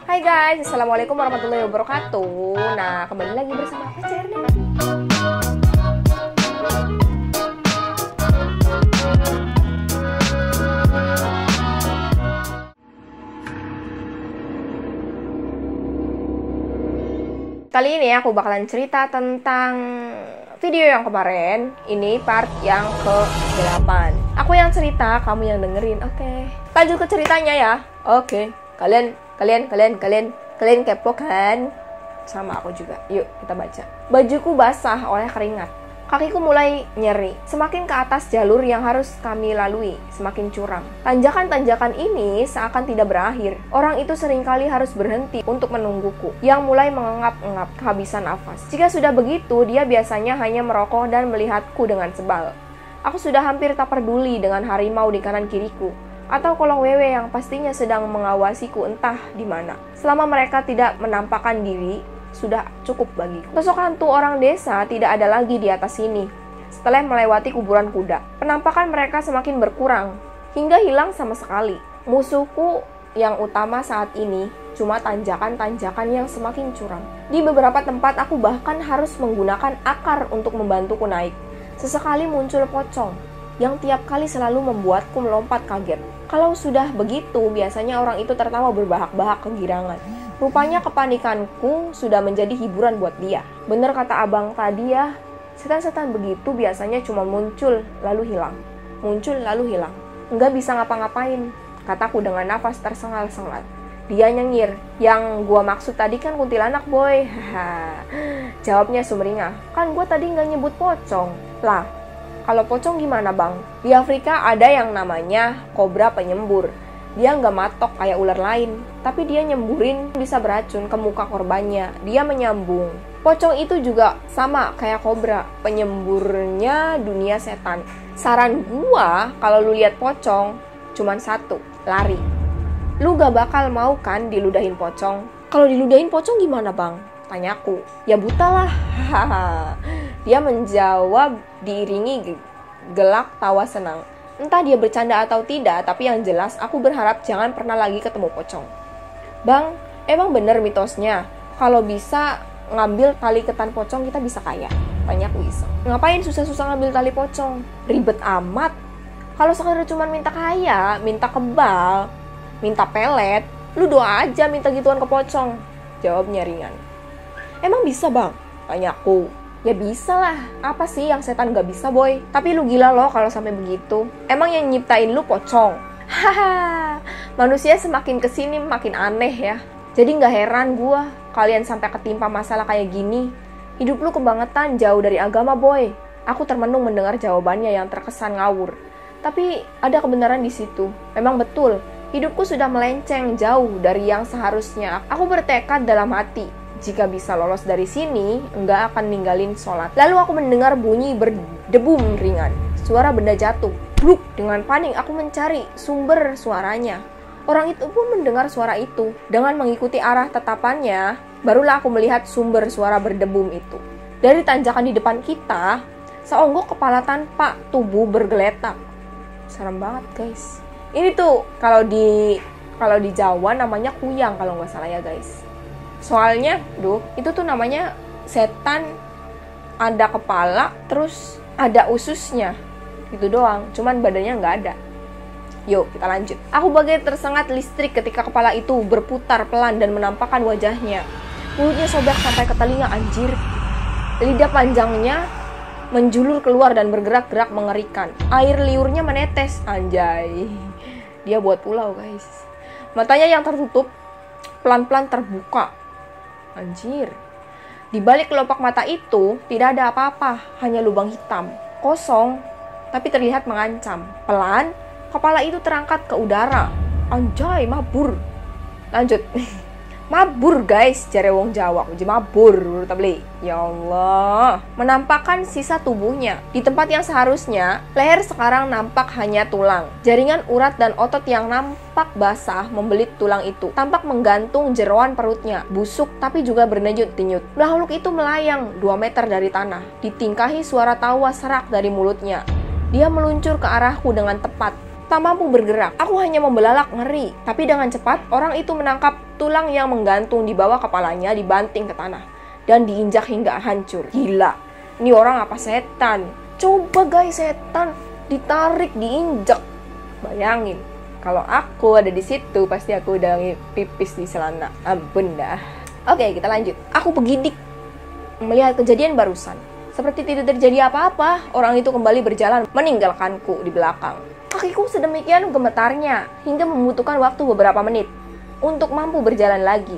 Hai guys, Assalamualaikum warahmatullahi wabarakatuh. Nah, kembali lagi bersama aku Cerna. Kali ini aku bakalan cerita tentang video yang kemarin. Ini part yang ke-8. Aku yang cerita, kamu yang dengerin. Oke. Lanjut ke ceritanya ya. Oke. Kalian kepo kan? Sama aku juga. Yuk kita baca. Bajuku basah oleh keringat. Kakiku mulai nyeri. Semakin ke atas jalur yang harus kami lalui, semakin curam. Tanjakan-tanjakan ini seakan tidak berakhir. Orang itu seringkali harus berhenti untuk menungguku, yang mulai mengengap-engap kehabisan nafas. Jika sudah begitu, dia biasanya hanya merokok dan melihatku dengan sebal. Aku sudah hampir tak peduli dengan harimau di kanan kiriku, atau kolong wewe yang pastinya sedang mengawasiku entah di mana. Selama mereka tidak menampakkan diri, sudah cukup bagiku. Sosok hantu orang desa tidak ada lagi di atas sini. Setelah melewati kuburan kuda, penampakan mereka semakin berkurang, hingga hilang sama sekali. Musuhku yang utama saat ini cuma tanjakan-tanjakan yang semakin curam. Di beberapa tempat aku bahkan harus menggunakan akar untuk membantuku naik. Sesekali muncul pocong, yang tiap kali selalu membuatku melompat kaget. Kalau sudah begitu, biasanya orang itu tertawa berbahak-bahak kegirangan. Rupanya kepanikanku sudah menjadi hiburan buat dia. Bener kata abang tadi ya, setan-setan begitu biasanya cuma muncul lalu hilang. Muncul lalu hilang. Nggak bisa ngapa-ngapain, kataku dengan nafas tersengal-sengal. Dia nyengir, yang gua maksud tadi kan kuntilanak boy. Haha. Jawabnya sumringah, kan gua tadi nggak nyebut pocong. Lah, kalau pocong gimana bang? Di Afrika ada yang namanya kobra penyembur. Dia nggak matok kayak ular lain, tapi dia nyemburin bisa beracun ke muka korbannya. Dia menyambung. Pocong itu juga sama kayak kobra, penyemburnya dunia setan. Saran gua kalau lu lihat pocong, cuman satu, lari. Lu gak bakal mau kan diludahin pocong? Kalau diludahin pocong gimana bang? Tanyaku. Ya buta lah. Dia menjawab diiringi gelak tawa senang. Entah dia bercanda atau tidak, tapi yang jelas aku berharap jangan pernah lagi ketemu pocong. Bang, emang bener mitosnya, kalau bisa ngambil tali ketan pocong kita bisa kaya? Tanyaku iseng. Ngapain susah-susah ngambil tali pocong? Ribet amat. Kalau sekedar cuma minta kaya, minta kebal, minta pelet, lu doa aja minta gituan ke pocong. Jawabnya ringan. Emang bisa bang? Tanyaku. Ya bisa lah, apa sih yang setan gak bisa boy? Tapi lu gila loh kalau sampai begitu. Emang yang nyiptain lu pocong? Haha, manusia semakin kesini makin aneh ya. Jadi gak heran gua kalian sampai ketimpa masalah kayak gini. Hidup lu kebangetan jauh dari agama boy. Aku termenung mendengar jawabannya yang terkesan ngawur. Tapi ada kebenaran di situ. Memang betul, hidupku sudah melenceng jauh dari yang seharusnya. Aku bertekad dalam hati, jika bisa lolos dari sini, enggak akan ninggalin sholat. Lalu aku mendengar bunyi berdebum ringan. Suara benda jatuh. Bruk! Dengan panik aku mencari sumber suaranya. Orang itu pun mendengar suara itu. Dengan mengikuti arah tatapannya, barulah aku melihat sumber suara berdebum itu. Dari tanjakan di depan kita, seonggok kepala tanpa tubuh bergeletak. Serem banget guys. Ini tuh kalau di Jawa namanya kuyang kalau nggak salah ya guys. Soalnya, itu tuh namanya setan, ada kepala, terus ada ususnya, gitu doang. Cuman badannya nggak ada. Yuk, kita lanjut. Aku bagai tersengat listrik ketika kepala itu berputar pelan dan menampakkan wajahnya. Mulutnya sobek sampai ke telinga, anjir. Lidah panjangnya menjulur keluar dan bergerak-gerak mengerikan. Air liurnya menetes, anjay. Dia buat pulau, guys. Matanya yang tertutup pelan-pelan terbuka. Anjir. Di balik kelopak mata itu tidak ada apa-apa, hanya lubang hitam, kosong, tapi terlihat mengancam. Pelan, kepala itu terangkat ke udara. Anjay, mabur. Lanjut. Mabur guys, jare wong Jawa, uji mabur, tabli. Ya Allah, menampakkan sisa tubuhnya. Di tempat yang seharusnya, leher sekarang nampak hanya tulang. Jaringan urat dan otot yang nampak basah membelit tulang itu. Tampak menggantung jeroan perutnya, busuk tapi juga berdenyut-denyut. Makhluk itu melayang 2 meter dari tanah. Ditingkahi suara tawa serak dari mulutnya. Dia meluncur ke arahku dengan tepat. Tak mampu bergerak, aku hanya membelalak ngeri. Tapi dengan cepat, orang itu menangkap tulang yang menggantung di bawah kepalanya dibanting ke tanah dan diinjak hingga hancur. Gila, ini orang apa setan? Coba guys, setan ditarik, diinjak. Bayangin, kalau aku ada di situ, pasti aku udah pipis di celana. Ampun dah. Oke, kita lanjut. Aku begidik melihat kejadian barusan. Seperti tidak terjadi apa-apa, orang itu kembali berjalan meninggalkanku di belakang. Kakiku sedemikian gemetarnya hingga membutuhkan waktu beberapa menit untuk mampu berjalan lagi.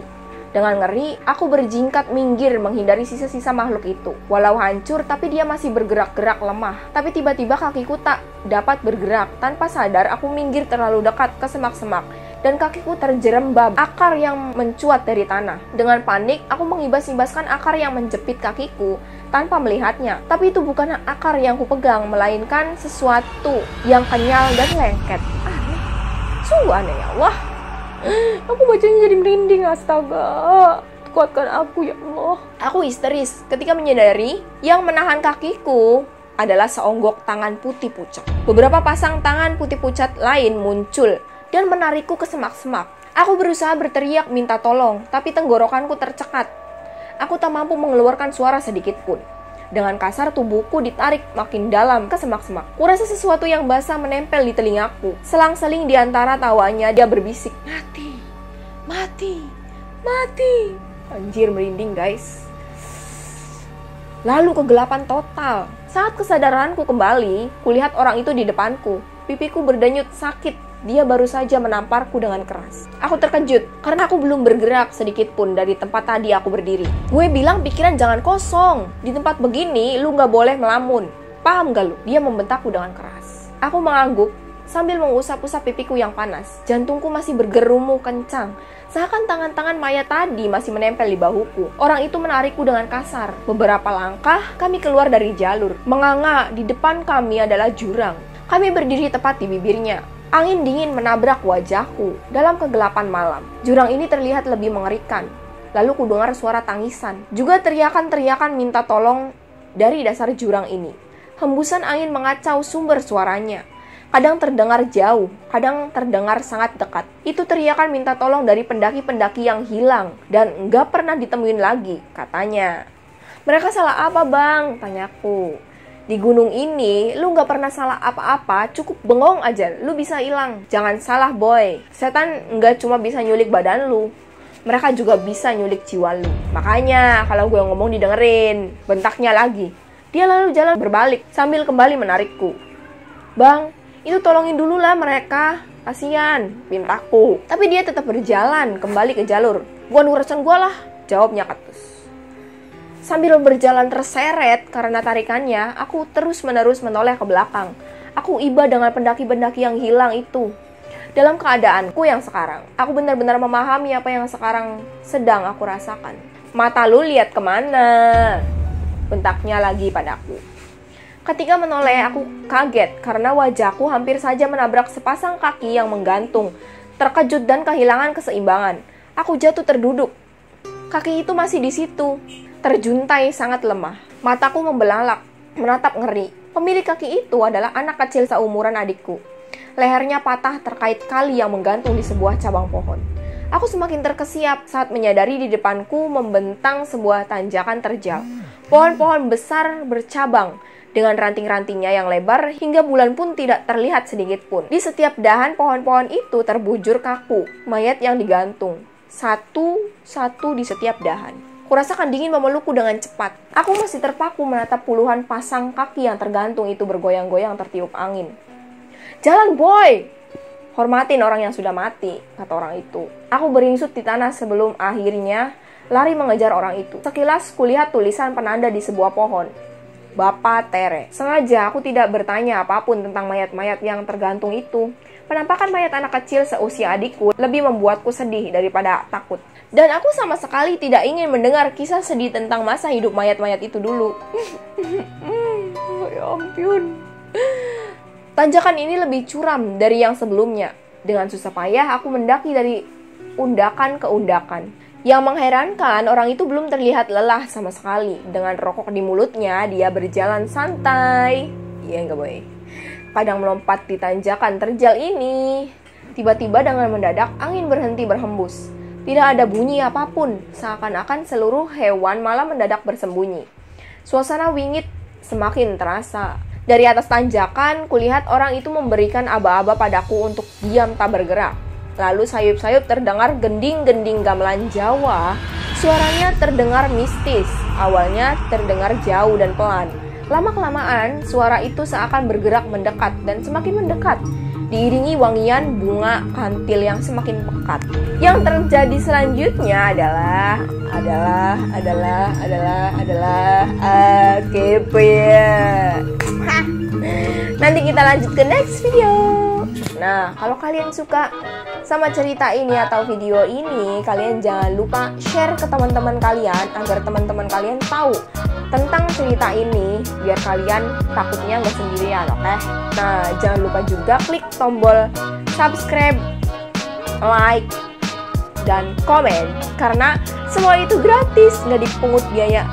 Dengan ngeri, aku berjingkat minggir menghindari sisa-sisa makhluk itu. Walau hancur, tapi dia masih bergerak-gerak lemah. Tapi tiba-tiba kakiku tak dapat bergerak. Tanpa sadar, aku minggir terlalu dekat ke semak-semak. Dan kakiku terjerembab akar yang mencuat dari tanah. Dengan panik, aku mengibas-ibaskan akar yang menjepit kakiku tanpa melihatnya. Tapi itu bukan akar yang kupegang, melainkan sesuatu yang kenyal dan lengket. Aneh. Sungguh aneh ya Allah. Aku bacanya jadi merinding, astaga. Kuatkan aku ya Allah. Aku histeris ketika menyadari yang menahan kakiku adalah seonggok tangan putih pucat. Beberapa pasang tangan putih pucat lain muncul dan menarikku ke semak-semak. Aku berusaha berteriak minta tolong, tapi tenggorokanku tercekat. Aku tak mampu mengeluarkan suara sedikit pun. Dengan kasar tubuhku ditarik makin dalam ke semak-semak. Kurasa sesuatu yang basah menempel di telingaku. Selang-seling di antara tawanya dia berbisik, "Mati, mati, mati." Anjir, merinding guys. Lalu kegelapan total. Saat kesadaranku kembali, kulihat orang itu di depanku. Pipiku berdenyut sakit. Dia baru saja menamparku dengan keras. Aku terkejut karena aku belum bergerak sedikit pun dari tempat tadi aku berdiri. Gue bilang pikiran jangan kosong. Di tempat begini lu gak boleh melamun. Paham gak lu? Dia membentakku dengan keras. Aku mengangguk sambil mengusap-usap pipiku yang panas. Jantungku masih bergerumu kencang. Seakan tangan-tangan mayat tadi masih menempel di bahuku. Orang itu menarikku dengan kasar. Beberapa langkah kami keluar dari jalur. Menganga di depan kami adalah jurang. Kami berdiri tepat di bibirnya. Angin dingin menabrak wajahku dalam kegelapan malam. Jurang ini terlihat lebih mengerikan. Lalu kudengar suara tangisan. Juga teriakan-teriakan minta tolong dari dasar jurang ini. Hembusan angin mengacau sumber suaranya. Kadang terdengar jauh, kadang terdengar sangat dekat. Itu teriakan minta tolong dari pendaki-pendaki yang hilang dan nggak pernah ditemuin lagi, katanya. "Mereka salah apa bang?" tanyaku. "Di gunung ini, lu gak pernah salah apa-apa, cukup bengong aja, lu bisa hilang. Jangan salah boy, setan gak cuma bisa nyulik badan lu, mereka juga bisa nyulik jiwa lu. Makanya, kalau gue ngomong didengerin." Bentaknya lagi. Dia lalu jalan berbalik, sambil kembali menarikku. "Bang, itu tolongin dulu lah mereka, kasihan," pintaku. Tapi dia tetap berjalan, kembali ke jalur. "Bukan urusan gue lah," jawabnya ketus. Sambil berjalan terseret karena tarikannya, aku terus-menerus menoleh ke belakang. Aku iba dengan pendaki-pendaki yang hilang itu. Dalam keadaanku yang sekarang, aku benar-benar memahami apa yang sekarang sedang aku rasakan. "Mata lu lihat kemana?" bentaknya lagi padaku. Ketika menoleh, aku kaget karena wajahku hampir saja menabrak sepasang kaki yang menggantung. Terkejut dan kehilangan keseimbangan, aku jatuh terduduk. Kaki itu masih di situ. Terjuntai sangat lemah. Mataku membelalak, menatap ngeri. Pemilik kaki itu adalah anak kecil seumuran adikku. Lehernya patah terkait kali yang menggantung di sebuah cabang pohon. Aku semakin terkesiap saat menyadari di depanku membentang sebuah tanjakan terjal. Pohon-pohon besar bercabang dengan ranting-rantingnya yang lebar hingga bulan pun tidak terlihat sedikit pun. Di setiap dahan pohon-pohon itu terbujur kaku, mayat yang digantung. Satu-satu di setiap dahan. Kurasakan dingin memelukku dengan cepat. Aku masih terpaku menatap puluhan pasang kaki yang tergantung itu bergoyang-goyang tertiup angin. "Jalan boy! Hormatin orang yang sudah mati," kata orang itu. Aku beringsut di tanah sebelum akhirnya lari mengejar orang itu. Sekilas kulihat tulisan penanda di sebuah pohon. "Bapak Tere." Sengaja aku tidak bertanya apapun tentang mayat-mayat yang tergantung itu. Penampakan mayat anak kecil seusia adikku lebih membuatku sedih daripada takut. Dan aku sama sekali tidak ingin mendengar kisah sedih tentang masa hidup mayat-mayat itu dulu. Ya ampun. Tanjakan ini lebih curam dari yang sebelumnya. Dengan susah payah aku mendaki dari undakan ke undakan. Yang mengherankan, orang itu belum terlihat lelah sama sekali. Dengan rokok di mulutnya, dia berjalan santai. Iya nggak boy? kadang melompat di tanjakan terjal ini. Tiba-tiba dengan mendadak angin berhenti berhembus. Tidak ada bunyi apapun, seakan-akan seluruh hewan malah mendadak bersembunyi. Suasana wingit semakin terasa. Dari atas tanjakan, kulihat orang itu memberikan aba-aba padaku untuk diam tak bergerak. Lalu sayup-sayup terdengar gending-gending gamelan Jawa. Suaranya terdengar mistis. Awalnya terdengar jauh dan pelan. Lama-kelamaan, suara itu seakan bergerak mendekat dan semakin mendekat, diiringi wangian bunga kantil yang semakin pekat. Yang terjadi selanjutnya adalah nanti kita lanjut ke next video. Nah, kalau kalian suka sama cerita ini atau video ini, kalian jangan lupa share ke teman-teman kalian agar teman-teman kalian tahu tentang cerita ini, biar kalian takutnya nggak sendirian, oke? Nah, jangan lupa juga klik tombol subscribe, like, dan komen, karena semua itu gratis, nggak dipungut biaya